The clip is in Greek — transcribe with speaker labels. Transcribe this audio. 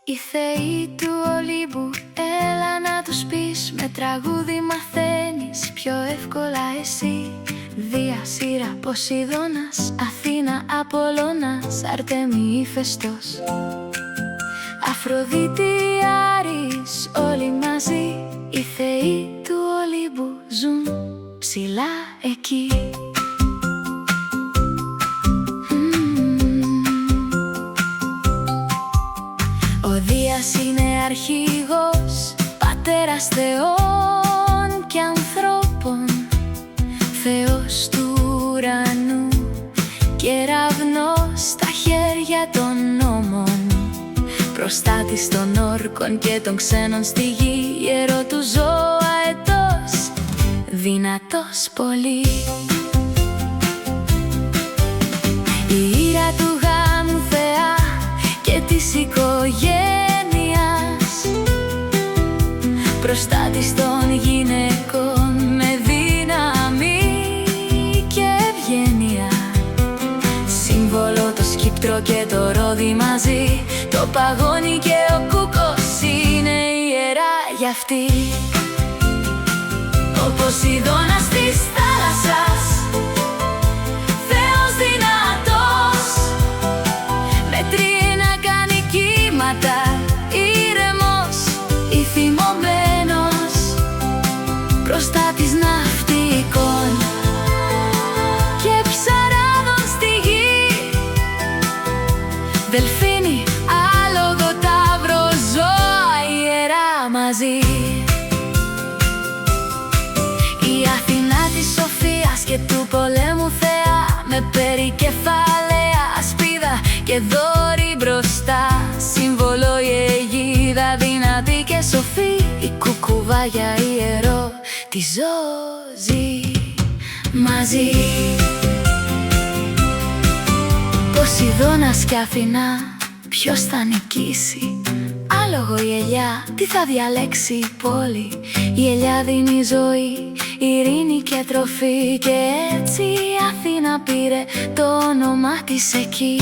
Speaker 1: Οι θεοί του Ολύμπου, έλα να τους πεις, με τραγούδι μαθαίνεις πιο εύκολα εσύ. Δία, Σύρα, Ποσειδώνας, Αθήνα, Απολλώνας, Αρτέμι, Ηφαιστός, Αφροδίτη, Άρης, όλοι μαζί. Οι θεοί του Ολύμπου ζουν ψηλά εκεί. Ο Δίας είναι αρχηγός, πατέρας θεών και ανθρώπων, Θεός του ουρανού, κεραυνός στα χέρια των νόμων, προστάτης των όρκων και των ξένων στη γη, ιερό του ζώα αετός, δυνατός πολύ. Η ήρα του γάμου θεά και της οικογένειας, προστάτης των γυναικών με δύναμη και ευγένεια. Σύμβολο το σκύπτρο και το ρόδι μαζί, το παγόνι και ο κούκος είναι ιερά για αυτή. Ο Ποσειδώνας της θάλασσας, Θεός δυνατός, με τρίνα κάνει κύματα, ήρεμος, ηθιμωμένος, προστάτης ναυτικών και ψαράδων στη γη. Δελφίνι, άλογο, ταύρο, ζώα ιερά μαζί. Η Αθηνά της σοφίας και του πολέμου θεά, με περικεφαλαία ασπίδα και δόρυ μπροστά. Σύμβολο η αιγίδα, δυνατή και σοφή, η κουκουβάγια ιερό, τη ζώζει μαζί. Ποσειδώνας και Αθηνά, ποιος θα νικήσει? Άλογο η ελιά, τι θα διαλέξει η πόλη? Η ελιά δίνει ζωή, ειρήνη και τροφή, και έτσι η Αθήνα πήρε το όνομά της εκεί.